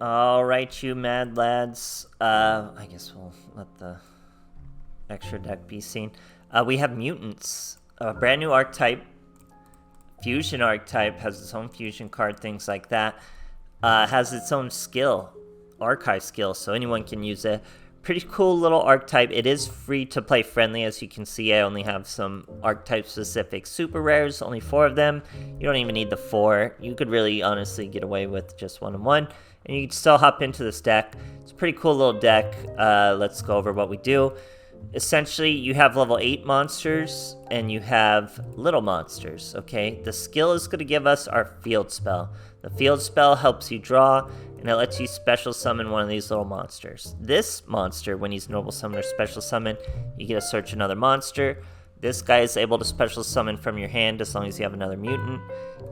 Alright, you mad lads. I guess we'll let the extra deck be seen. We have Mutants, a brand new archetype. Fusion archetype, has its own fusion card, things like that. Has its own skill, archive skill, so anyone can use it. Pretty cool little archetype. It is free to play friendly. As you can see, I only have some archetype specific super rares, only 4 of them. You don't even need the 4. You could really honestly get away with just 1 and 1, and you can still hop into this deck. It's a pretty cool little deck. Let's go over what we do. Essentially, you have level 8 monsters and you have little monsters, okay? The skill is going to give us our field spell. The field spell helps you draw, and it lets you special summon one of these little monsters. This monster, when he's normal summon or special summon, you get to search another monster. This guy is able to special summon from your hand as long as you have another mutant.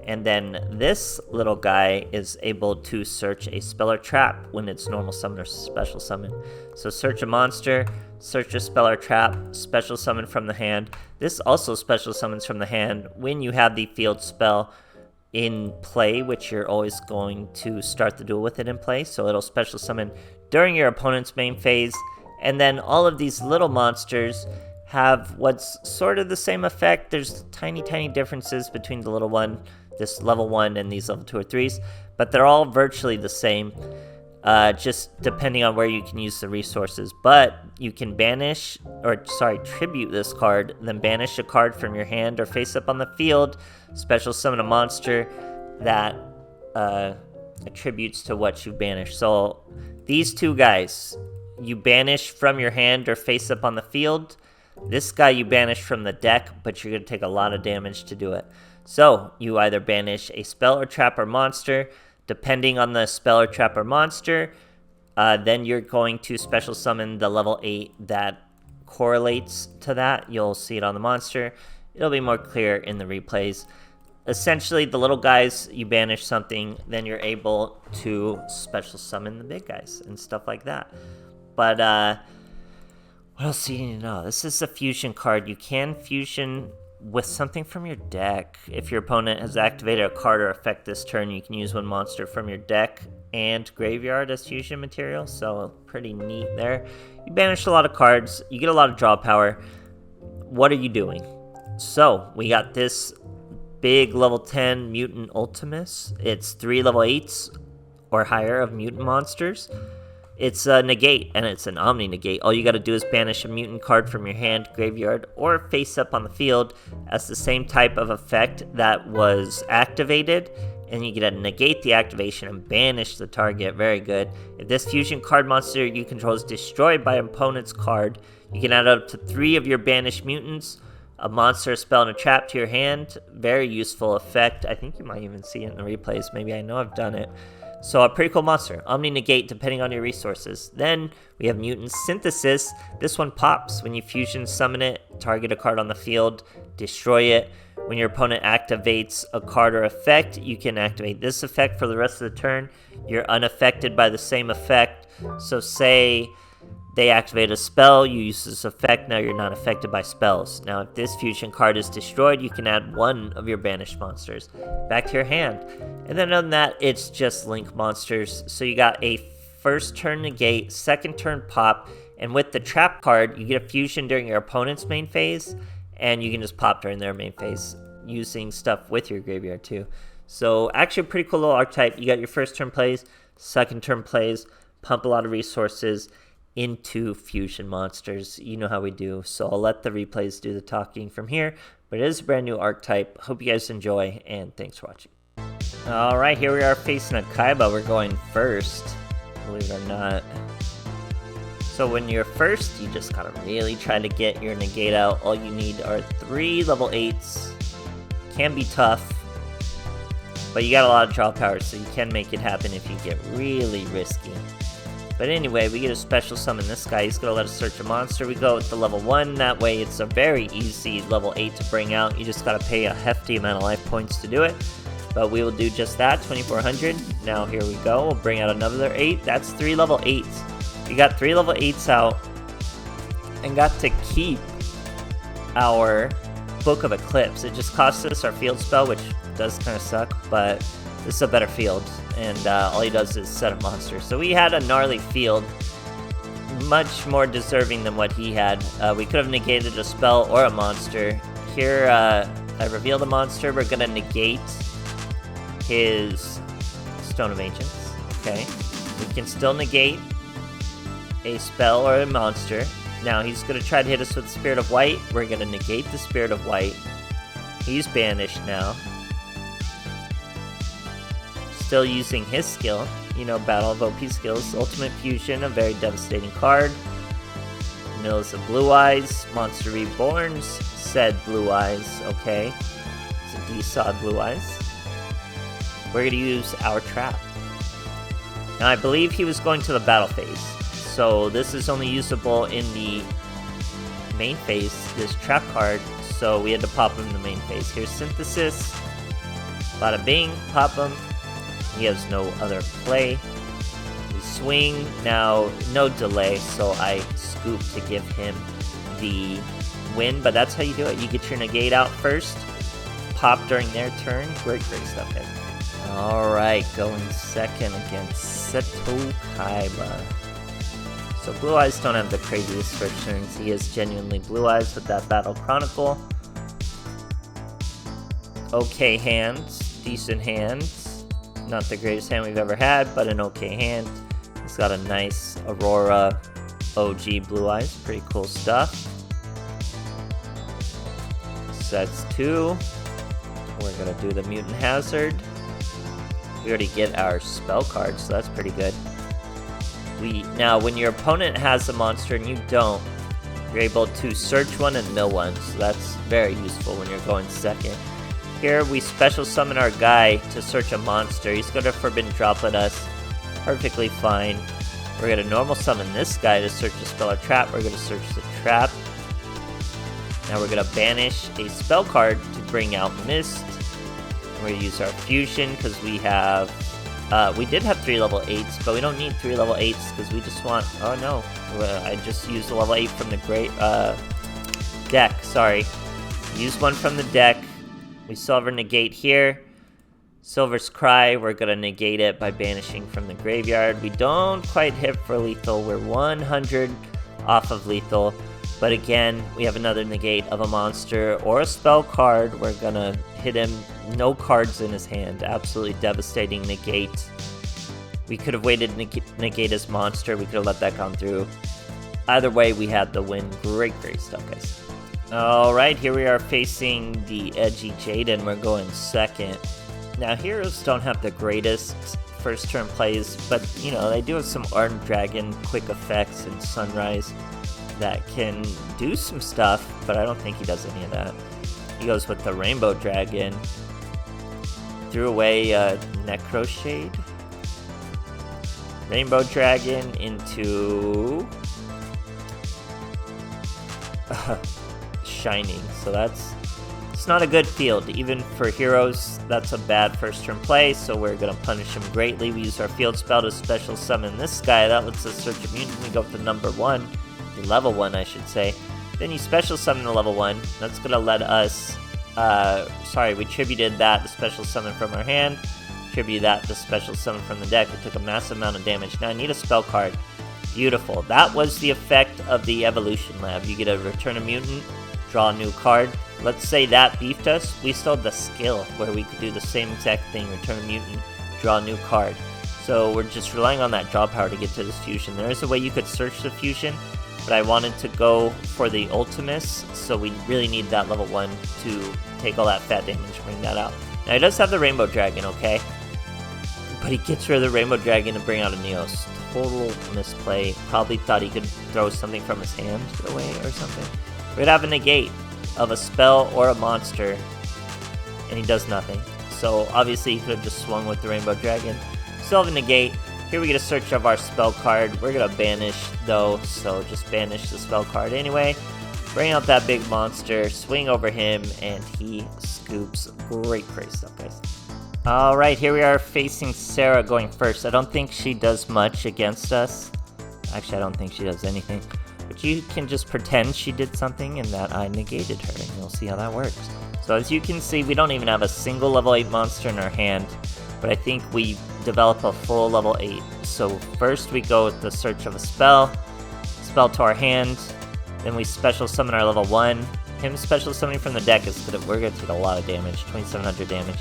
And then this little guy is able to search a spell or trap when it's normal summon or special summon. So search a monster, search a spell or trap, special summon from the hand. This also special summons from the hand when you have the field spell in play, which you're always going to start the duel with it in play. So it'll special summon during your opponent's main phase. And then all of these little monsters have what's sort of the same effect. There's tiny differences between the little one, this level 1, and these level 2 or 3s, but they're all virtually the same, just depending on where you can use the resources. But you can tribute this card, then banish a card from your hand or face up on the field, special summon a monster that attributes to what you banished. So these 2 guys, you banish from your hand or face up on the field. This guy you banish from the deck, but you're going to take a lot of damage to do it. So you either banish a spell or trap or monster. Depending on the spell or trap or monster, then you're going to special summon the level 8 that correlates to that. You'll see it on the monster. It'll be more clear in the replays. Essentially, the little guys, you banish something, then you're able to special summon the big guys and stuff like that. But what else do you need to know? This is a fusion card. You can fusion with something from your deck. If your opponent has activated a card or effect this turn, you can use 1 monster from your deck and graveyard as fusion material, so pretty neat there. You banish a lot of cards, you get a lot of draw power. What are you doing? So, we got this big level 10 mutant Ultimus. It's 3 level 8s or higher of mutant monsters. It's a negate, and it's an omni negate. All you gotta do is banish a mutant card from your hand, graveyard, or face up on the field as the same type of effect that was activated, and you get to negate the activation and banish the target. Very good. If this fusion card monster you control is destroyed by an opponent's card, you can add up to 3 of your banished mutants, a monster, a spell, and a trap to your hand. Very useful effect. I think you might even see it in the replays. Maybe I know I've done it. So a pretty cool monster. Omni negate depending on your resources. Then we have Mutant Synthesis. This one pops when you fusion summon it, target a card on the field, destroy it. When your opponent activates a card or effect, you can activate this effect for the rest of the turn. You're unaffected by the same effect. So say they activate a spell, you use this effect, now you're not affected by spells. Now if this fusion card is destroyed, you can add 1 of your banished monsters back to your hand. And then other than that, it's just link monsters. So you got a first turn negate, second turn pop, and with the trap card, you get a fusion during your opponent's main phase, and you can just pop during their main phase using stuff with your graveyard too. So actually a pretty cool little archetype. You got your first turn plays, second turn plays, pump a lot of resources into fusion monsters. You know how we do, so I'll let the replays do the talking from here, but it is a brand new archetype. Hope you guys enjoy, and thanks for watching. Alright, here we are facing a Kaiba. We're going first, believe it or not. So when you're first, you just gotta really try to get your negate out. All you need are 3 level 8s. Can be tough, but you got a lot of draw power, so you can make it happen if you get really risky. But anyway, we get a special summon this guy. He's going to let us search a monster. We go with the level 1. That way it's a very easy level 8 to bring out. You just got to pay a hefty amount of life points to do it. But we will do just that, 2400. Now here we go. We'll bring out another 8. That's 3 level 8s. We got 3 level 8s out and got to keep our Book of Eclipse. It just cost us our field spell, which does kind of suck, but this is a better field. and all he does is set a monster. So we had a gnarly field, much more deserving than what he had. We could have negated a spell or a monster. Here, I revealed a monster. We're gonna negate his Stone of Ancients. Okay, we can still negate a spell or a monster. Now he's gonna try to hit us with the Spirit of White. We're gonna negate the Spirit of White. He's banished now. Still using his skill, you know, Battle of OP skills. Ultimate Fusion, a very devastating card. Mills of Blue Eyes, Monster Reborns, said Blue Eyes, okay. It's a D-Sod Blue Eyes. We're gonna use our trap. Now I believe he was going to the battle phase, so this is only usable in the main phase, this trap card, so we had to pop him in the main phase. Here's Synthesis, bada bing, pop him. He has no other play. We swing, now no delay, so I scoop to give him the win, but that's how you do it. You get your negate out first, pop during their turn. Great stuff, guys. Alright, going second against Seto Kaiba. So Blue Eyes don't have the craziest first turns. He is genuinely Blue Eyes with that Battle Chronicle. Okay hands, decent hands. Not the greatest hand we've ever had, but an okay hand. He's got a nice Aurora OG Blue Eyes. Pretty cool stuff. Sets 2. We're going to do the Mutant Hazard. We already get our spell card, so that's pretty good. Now, when your opponent has a monster and you don't, you're able to search one and mill one, so that's very useful when you're going second. Here we special summon our guy to search a monster. He's going to Forbidden Droplet us. Perfectly fine. We're going to normal summon this guy to search a spell or trap. We're going to search the trap. Now we're going to banish a spell card to bring out Mist. We're going to use our Fusion because we have... we did have 3 level 8s, but we don't need 3 level 8s because we just want... Oh no, I just used a level 8 from the great deck. Sorry. Use one from the deck. We Silver negate here. Silver's Cry, we're going to negate it by banishing from the graveyard. We don't quite hit for lethal. We're 100 off of lethal. But again, we have another negate of a monster or a spell card. We're going to hit him. No cards in his hand. Absolutely devastating negate. We could have waited to negate his monster. We could have let that come through. Either way, we had the win. Great stuff, guys. Alright, here we are facing the edgy Jaden. We're going second. Now, heroes don't have the greatest first turn plays, but, you know, they do have some Ardent Dragon, quick effects, and Sunrise that can do some stuff, but I don't think he does any of that. He goes with the Rainbow Dragon. Threw away Necro Shade. Rainbow Dragon into... Shining, so it's not a good field. Even for heroes, that's a bad first turn play, so we're going to punish him greatly. We use our field spell to special summon this guy. That lets us search a mutant. We go for number 1, the level 1 I should say. Then you special summon the level 1. That's going to let us, we tributed that to special summon from our hand. Tributed that to special summon from the deck. We took a massive amount of damage. Now I need a spell card. Beautiful. That was the effect of the Evolution Lab. You get a return a mutant, draw a new card. Let's say that beefed us. We still had the skill where we could do the same exact thing, return a mutant, draw a new card. So we're just relying on that draw power to get to this fusion. There is a way you could search the fusion, but I wanted to go for the Ultimus, so we really need that level 1 to take all that fat damage, bring that out. Now he does have the Rainbow Dragon, okay? But he gets rid of the Rainbow Dragon to bring out a Neos. Total misplay. Probably thought he could throw something from his hand away or something. We'd have a negate of a spell or a monster, and he does nothing. So obviously he could have just swung with the Rainbow Dragon. Still have a negate. Here we get a search of our spell card. We're going to banish though, so just banish the spell card anyway. Bring out that big monster, swing over him, and he scoops. Great stuff, guys. Alright, here we are facing Sarah going first. I don't think she does much against us. Actually, I don't think she does anything. But you can just pretend she did something and that I negated her, and you'll see how that works. So as you can see, we don't even have a single level 8 monster in our hand, but I think we develop a full level 8. So first we go with the search of a spell to our hand, then we special summon our level 1. Him special summoning from the deck is good. We're going to take a lot of damage, 2700 damage.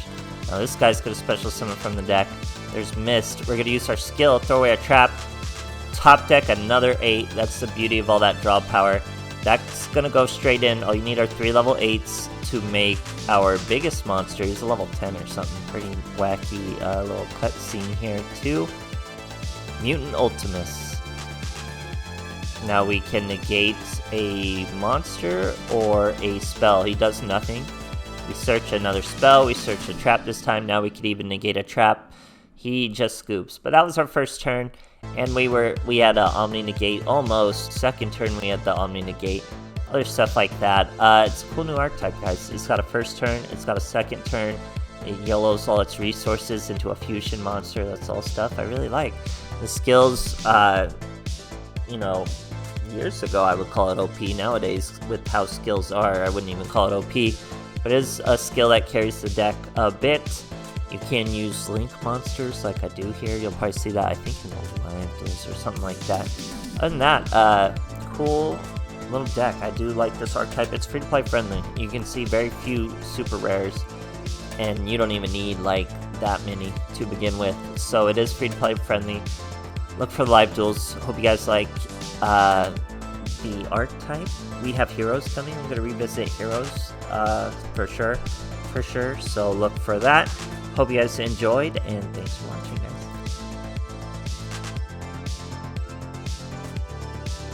Now this guy's going to special summon from the deck. There's Mist. We're going to use our skill, throw away our trap. Top deck another 8. That's the beauty of all that draw power. That's going to go straight in. All you need are 3 level 8s to make our biggest monster. He's a level 10 or something. Pretty wacky little cutscene here too. Mutant Ultimus. Now we can negate a monster or a spell. He does nothing. We search another spell. We search a trap this time. Now we could even negate a trap. He just scoops. But that was our first turn. And we had a Omni Negate almost. Second turn we had the Omni Negate. Other stuff like that. It's a cool new archetype, guys. It's got a first turn. It's got a second turn. It yellows all its resources into a fusion monster. That's all stuff I really like. The skills, you know, years ago I would call it OP. Nowadays, with how skills are, I wouldn't even call it OP. But it is a skill that carries the deck a bit. You can use Link monsters like I do here. You'll probably see that, I think, in Atlantis or something like that. Other than that, cool little deck. I do like this archetype. It's free-to-play friendly. You can see very few super rares, and you don't even need, like, that many to begin with. So it is free-to-play friendly. Look for the live duels. Hope you guys like the archetype. We have heroes coming. I'm going to revisit heroes for sure. So look for that. Hope you guys enjoyed, and thanks for watching, guys.